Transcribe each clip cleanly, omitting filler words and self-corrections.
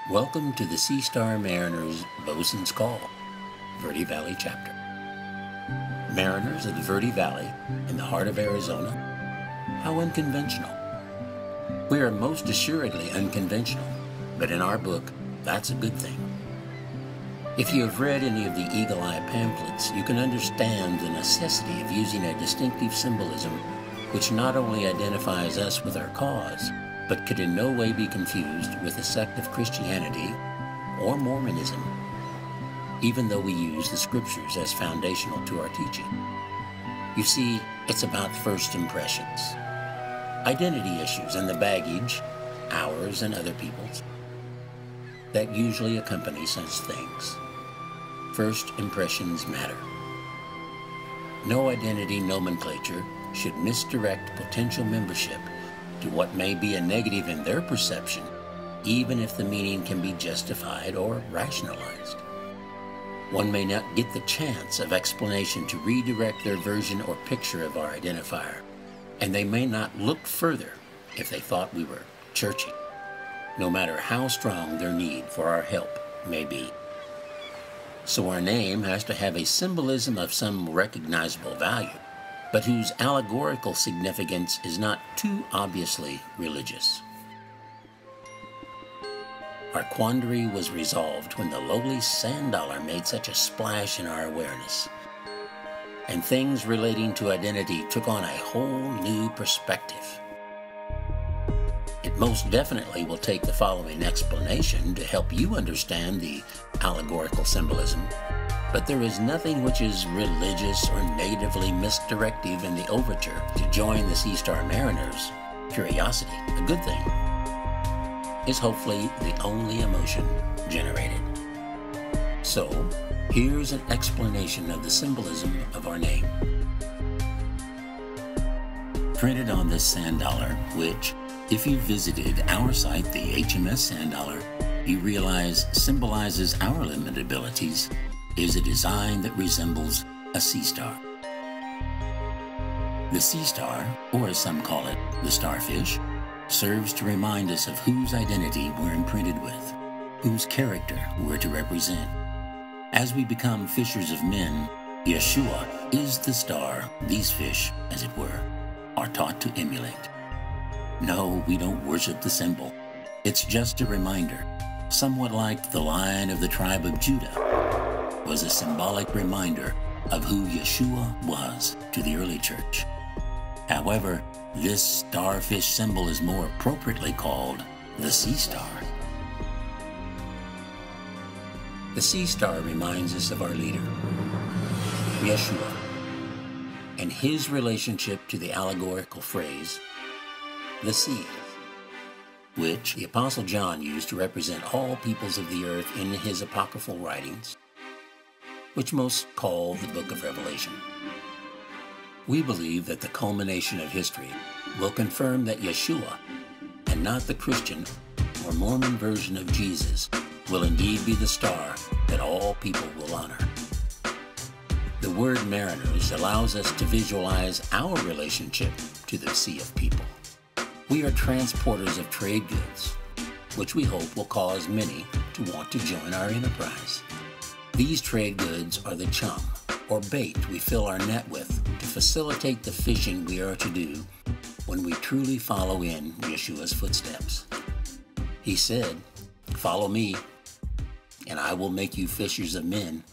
Welcome to the Sea Star Mariners Bosun's Call, Verde Valley Chapter. Mariners of the Verde Valley, in the heart of Arizona, how unconventional. We are most assuredly unconventional, but in our book, that's a good thing. If you have read any of the Eagle Eye pamphlets, you can understand the necessity of using a distinctive symbolism which not only identifies us with our cause, but could in no way be confused with a sect of Christianity or Mormonism, even though we use the scriptures as foundational to our teaching. You see, it's about first impressions, identity issues, and the baggage, ours and other people's, that usually accompany such things. First impressions matter. No identity nomenclature should misdirect potential membership to what may be a negative in their perception, even if the meaning can be justified or rationalized. One may not get the chance of explanation to redirect their version or picture of our identifier, and they may not look further if they thought we were churchy, no matter how strong their need for our help may be. So our name has to have a symbolism of some recognizable value, but whose allegorical significance is not too obviously religious. Our quandary was resolved when the lowly sand dollar made such a splash in our awareness, and things relating to identity took on a whole new perspective. It most definitely will take the following explanation to help you understand the allegorical symbolism, but there is nothing which is religious or negatively misdirective in the overture to join the Sea Star Mariners. Curiosity, a good thing, is hopefully the only emotion generated. So, here's an explanation of the symbolism of our name. Printed on this sand dollar, which, if you visited our site, the HMS Sand Dollar, you realize symbolizes our limited abilities, is a design that resembles a sea star. The sea star, or as some call it, the starfish, serves to remind us of whose identity we're imprinted with, whose character we're to represent. As we become fishers of men, Yeshua is the star these fish, as it were, are taught to emulate. No, we don't worship the symbol. It's just a reminder, somewhat like the Lion of the tribe of Judah was a symbolic reminder of who Yeshua was to the early church. However, this starfish symbol is more appropriately called the sea star. The sea star reminds us of our leader, Yeshua, and his relationship to the allegorical phrase, the sea, which the Apostle John used to represent all peoples of the earth in his apocryphal writings, which most call the Book of Revelation. We believe that the culmination of history will confirm that Yeshua, and not the Christian or Mormon version of Jesus, will indeed be the star that all people will honor. The word mariners allows us to visualize our relationship to the sea of people. We are transporters of trade goods, which we hope will cause many to want to join our enterprise. These trade goods are the chum, or bait we fill our net with to facilitate the fishing we are to do when we truly follow in Yeshua's footsteps. He said, "Follow me, and I will make you fishers of men."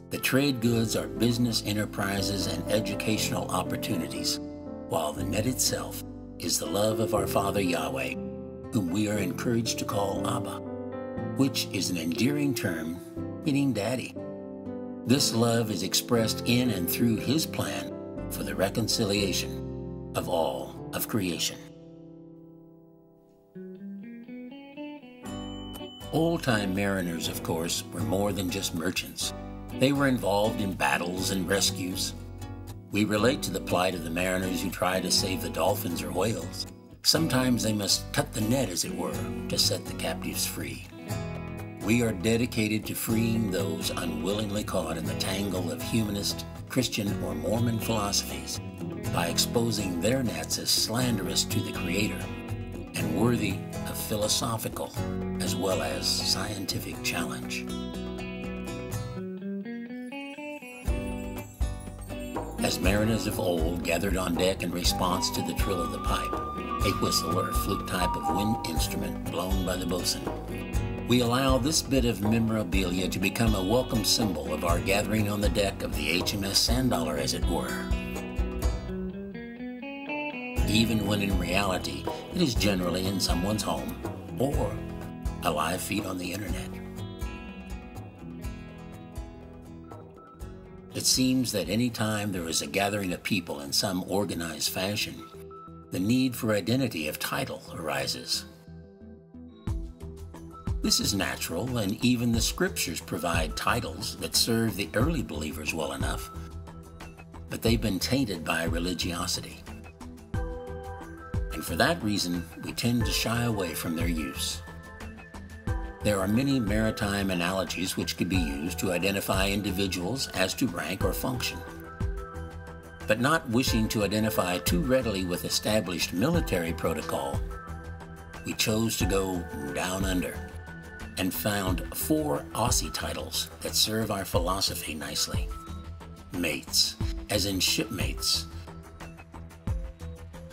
The trade goods are business enterprises and educational opportunities, while the net itself is the love of our Father Yahweh, whom we are encouraged to call Abba, which is an endearing term meaning daddy. This love is expressed in and through his plan for the reconciliation of all of creation. Old-time mariners, of course, were more than just merchants. They were involved in battles and rescues. We relate to the plight of the mariners who try to save the dolphins or whales. Sometimes they must cut the net, as it were, to set the captives free. We are dedicated to freeing those unwillingly caught in the tangle of humanist, Christian, or Mormon philosophies by exposing their nets as slanderous to the Creator and worthy of philosophical as well as scientific challenge. As mariners of old gathered on deck in response to the trill of the pipe, a whistle or flute type of wind instrument blown by the bosun, we allow this bit of memorabilia to become a welcome symbol of our gathering on the deck of the HMS Sandollar, as it were. Even when in reality it is generally in someone's home or a live feed on the internet. It seems that any time there is a gathering of people in some organized fashion, the need for identity of title arises. This is natural, and even the scriptures provide titles that serve the early believers well enough, but they've been tainted by religiosity. And for that reason, we tend to shy away from their use. There are many maritime analogies which could be used to identify individuals as to rank or function. But not wishing to identify too readily with established military protocol, we chose to go down under and found 4 Aussie titles that serve our philosophy nicely. Mates, as in shipmates,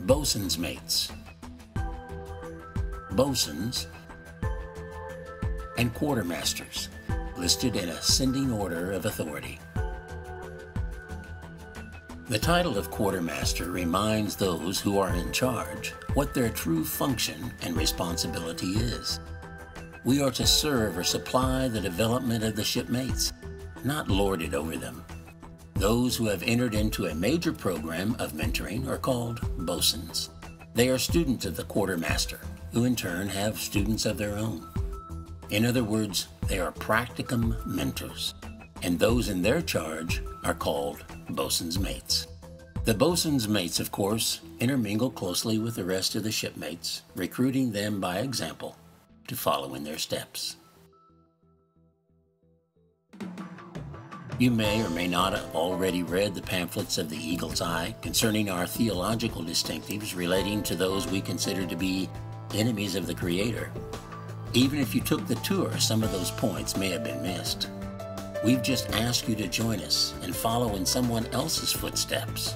bosun's mates, bosuns, and quartermasters, listed in ascending order of authority. The title of quartermaster reminds those who are in charge what their true function and responsibility is. We are to serve or supply the development of the shipmates, not lord it over them. Those who have entered into a major program of mentoring are called bosuns. They are students of the quartermaster, who in turn have students of their own. In other words, they are practicum mentors, and those in their charge are called bosun's mates. The bosun's mates, of course, intermingle closely with the rest of the shipmates, recruiting them by example to follow in their steps. You may or may not have already read the pamphlets of the Eagle's Eye concerning our theological distinctives relating to those we consider to be enemies of the Creator. Even if you took the tour, some of those points may have been missed. We've just asked you to join us and follow in someone else's footsteps.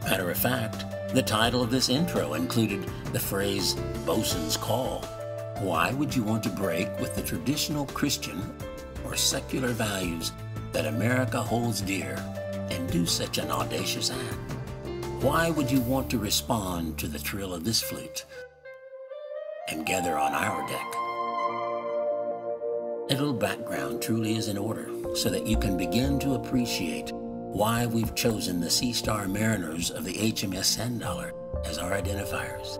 Matter of fact, the title of this intro included the phrase, Bosun's Call. Why would you want to break with the traditional Christian or secular values that America holds dear and do such an audacious act? Why would you want to respond to the trill of this flute and gather on our deck? A little background truly is in order so that you can begin to appreciate why we've chosen the Sea Star mariners of the HMS Sandollar as our identifiers.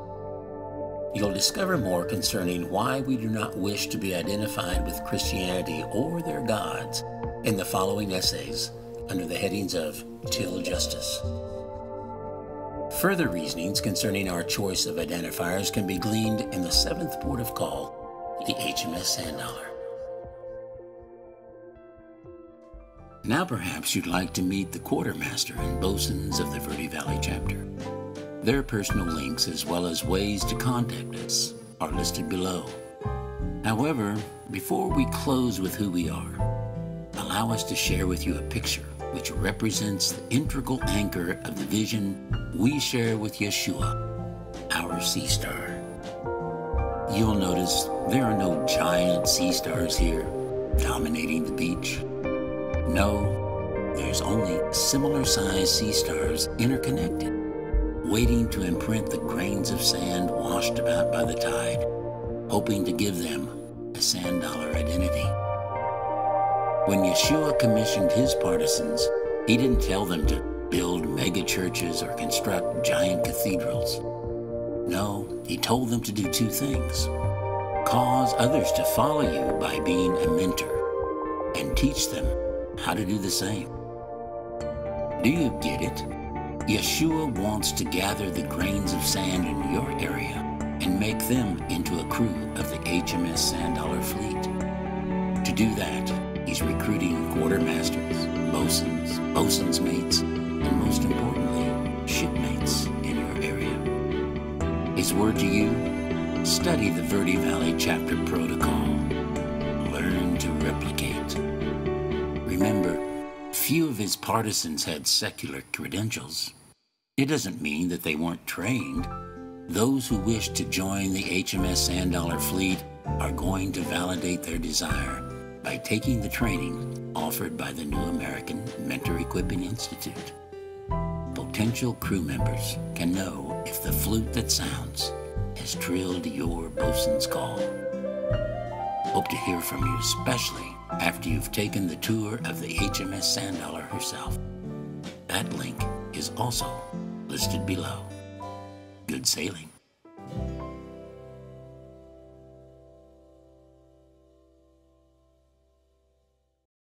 You'll discover more concerning why we do not wish to be identified with Christianity or their gods in the following essays under the headings of Till Justice. Further reasonings concerning our choice of identifiers can be gleaned in the 7th port of call, the HMS Sandollar. Now perhaps you'd like to meet the quartermaster and bosuns of the Verde Valley chapter. Their personal links as well as ways to contact us are listed below. However, before we close with who we are, allow us to share with you a picture which represents the integral anchor of the vision we share with Yeshua, our sea star. You'll notice there are no giant sea stars here dominating the beach. No, there's only similar-sized sea stars interconnected, waiting to imprint the grains of sand washed about by the tide, hoping to give them a Sandollar identity. When Yeshua commissioned his partisans, he didn't tell them to build mega churches or construct giant cathedrals. No, he told them to do 2 things. Cause others to follow you by being a mentor, and teach them how to do the same. Do you get it? Yeshua wants to gather the grains of sand in your area and make them into a crew of the HMS Sandollar fleet. To do that, he's recruiting quartermasters, bosuns, bosun's mates, and most importantly, shipmates in your area. His word to you, Study the Verde Valley Chapter Protocol. Learn to replicate. Remember, few of his partisans had secular credentials. It doesn't mean that they weren't trained. Those who wish to join the HMS Sand Dollar fleet are going to validate their desire by taking the training offered by the New American Mentor Equipping Institute. Potential crew members can know if the flute that sounds has trilled your bosun's call. Hope to hear from you, especially after you've taken the tour of the HMS Sand Dollar herself. That link is also listed below. Good sailing.